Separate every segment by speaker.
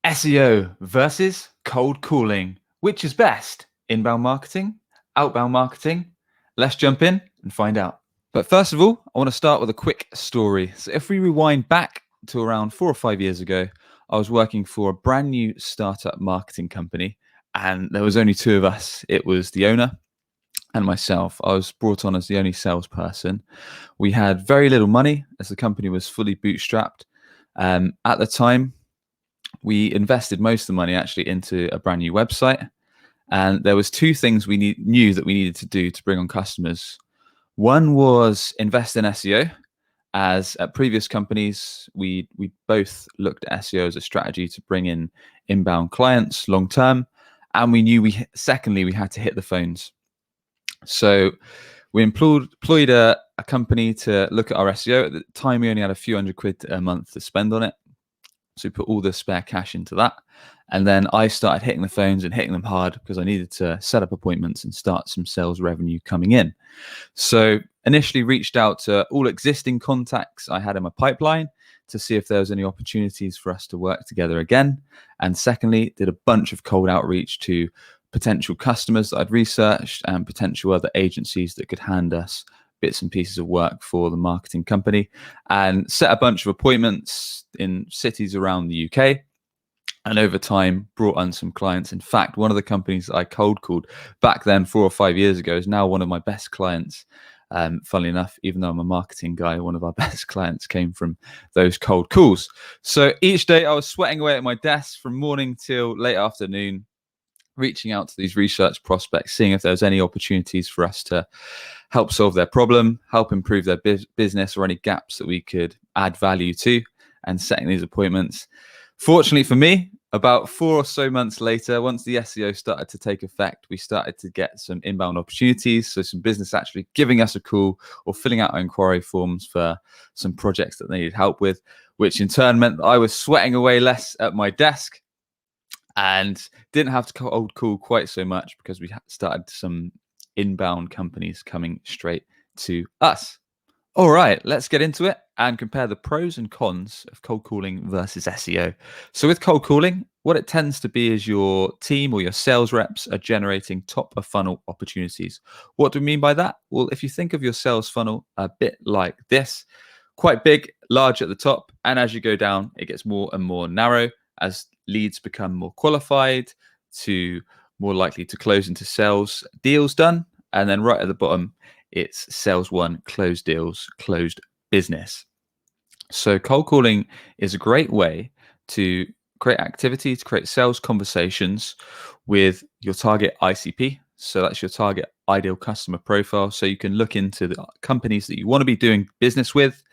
Speaker 1: SEO versus cold calling. Which is best? Inbound marketing? Outbound marketing? Let's jump in and find out. But first of all, I want to start with a quick story. So if we rewind back to around 4 or 5 years ago, I was working for a brand new startup marketing company, and there was only two of us. It was the owner and myself. I was brought on as the only salesperson. We had very little money as the company was fully bootstrapped. At the time, we invested most of the money actually into a brand new website. And there was two things we knew that we needed to do to bring on customers. One was invest in SEO. As at previous companies, we both looked at SEO as a strategy to bring in inbound clients long term. And we knew secondly, we had to hit the phones. So we employed a company to look at our SEO. At the time, we only had a few £100 a month to spend on it. So we put all the spare cash into that. And then I started hitting the phones and hitting them hard because I needed to set up appointments and start some sales revenue coming in. So initially reached out to all existing contacts I had in my pipeline to see if there was any opportunities for us to work together again. And secondly, did a bunch of cold outreach to potential customers that I'd researched and potential other agencies that could hand us bits and pieces of work for the marketing company, and set a bunch of appointments in cities around the UK. And over time, brought on some clients. In fact, one of the companies that I cold called back then 4 or 5 years ago is now one of my best clients. Funnily enough, even though I'm a marketing guy, one of our best clients came from those cold calls. So each day I was sweating away at my desk from morning till late afternoon, reaching out to these research prospects, seeing if there was any opportunities for us to help solve their problem, help improve their business, or any gaps that we could add value to, and setting these appointments. Fortunately for me, about 4 or so months later, once the SEO started to take effect, we started to get some inbound opportunities. So some business actually giving us a call or filling out our inquiry forms for some projects that they needed help with, which in turn meant that I was sweating away less at my desk and didn't have to cold call quite so much because we started some inbound companies coming straight to us. All right, let's get into it and compare the pros and cons of cold calling versus SEO. So with cold calling, what it tends to be is your team or your sales reps are generating top of funnel opportunities. What do we mean by that? Well, if you think of your sales funnel a bit like this, quite big, large at the top, and as you go down, it gets more and more narrow as leads become more qualified, to more likely to close into sales deals done. And then right at the bottom, it's sales won, closed deals, closed business. So cold calling is a great way to create activity, to create sales conversations with your target ICP. So that's your target ideal customer profile. So you can look into the companies that you want to be doing business with,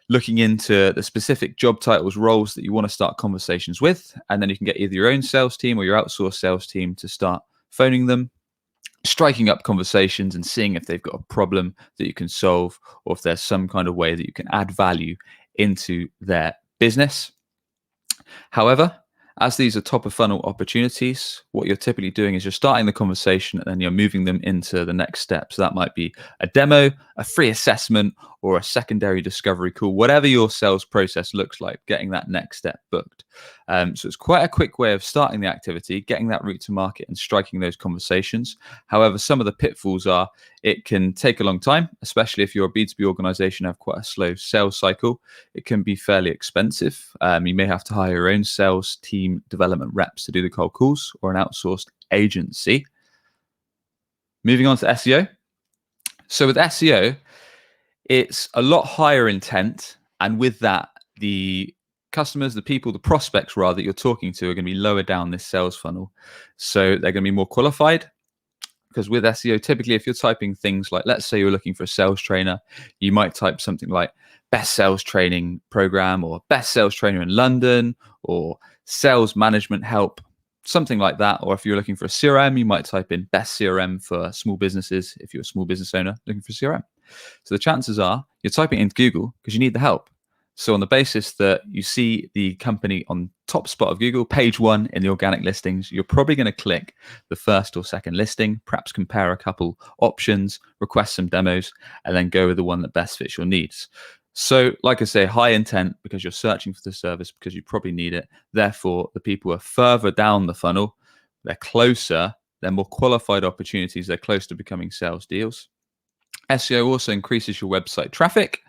Speaker 1: looking into the specific job titles, roles that you want to start conversations with. And then you can get either your own sales team or your outsourced sales team to start phoning them, striking up conversations and seeing if they've got a problem that you can solve, or if there's some kind of way that you can add value into their business. However, as these are top of funnel opportunities, what you're typically doing is you're starting the conversation and then you're moving them into the next step. So that might be a demo, a free assessment, or a secondary discovery call, whatever your sales process looks like, getting that next step booked. So it's quite a quick way of starting the activity, getting that route to market and striking those conversations. However, some of the pitfalls are it can take a long time, especially if you're a B2B organization, have quite a slow sales cycle. It can be fairly expensive. You may have to hire your own sales team development reps to do the cold calls, or an outsourced agency. Moving on to SEO. So with SEO, it's a lot higher intent. And with that, the customers, the people, the prospects rather, that you're talking to are going to be lower down this sales funnel. So they're going to be more qualified. Because with SEO, typically, if you're typing things like, let's say you're looking for a sales trainer, you might type something like best sales training program, or best sales trainer in London, or sales management help, something like that. Or if you're looking for a CRM, you might type in best CRM for small businesses, if you're a small business owner looking for CRM. So the chances are you're typing into Google because you need the help. So on the basis that you see the company on top spot of Google, page 1 in the organic listings, you're probably going to click the first or second listing, perhaps compare a couple options, request some demos, and then go with the one that best fits your needs. So, like I say, high intent because you're searching for the service because you probably need it. Therefore, the people are further down the funnel, they're closer, they're more qualified opportunities, they're close to becoming sales deals. SEO also increases your website traffic,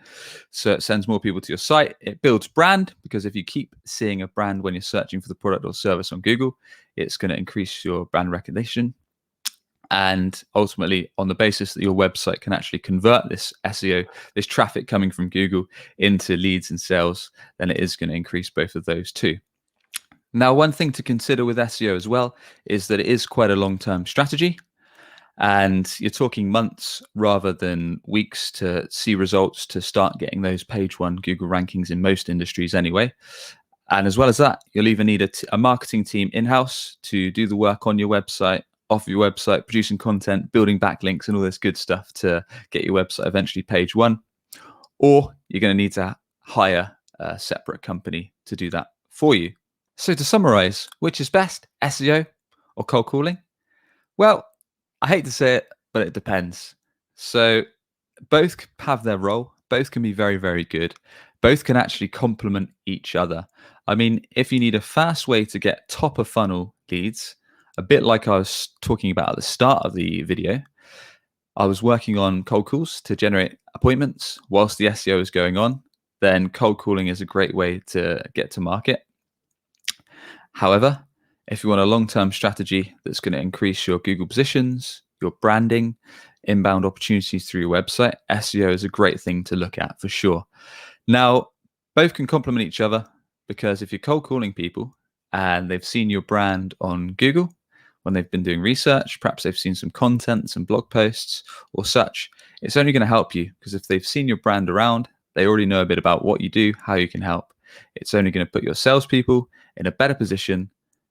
Speaker 1: so it sends more people to your site. It builds brand because if you keep seeing a brand when you're searching for the product or service on Google, it's going to increase your brand recognition. And ultimately, on the basis that your website can actually convert this SEO, this traffic coming from Google, into leads and sales, then it is going to increase both of those too. Now, one thing to consider with SEO as well is that it is quite a long-term strategy. And you're talking months rather than weeks to see results, to start getting those page one Google rankings in most industries anyway. And as well as that, you'll either need a marketing team in-house to do the work on your website, off your website, producing content, building backlinks and all this good stuff to get your website eventually page one. Or you're going to need to hire a separate company to do that for you. So to summarize, which is best, SEO or cold calling? Well, I hate to say it, but it depends. So both have their role. Both can be very, very good. Both can actually complement each other. I mean, if you need a fast way to get top of funnel leads, a bit like I was talking about at the start of the video, I was working on cold calls to generate appointments whilst the SEO is going on. Then cold calling is a great way to get to market. However, if you want a long-term strategy that's going to increase your Google positions, your branding, inbound opportunities through your website, SEO is a great thing to look at for sure. Now, both can complement each other because if you're cold calling people and they've seen your brand on Google when they've been doing research, perhaps they've seen some content, some blog posts or such, it's only going to help you because if they've seen your brand around, they already know a bit about what you do, how you can help. It's only going to put your salespeople in a better position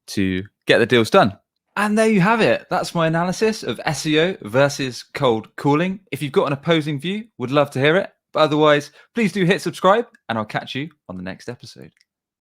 Speaker 1: to get the deals done. And there you have it. That's my analysis of SEO versus cold calling. If you've got an opposing view, would love to hear it. But otherwise, please do hit subscribe and I'll catch you on the next episode.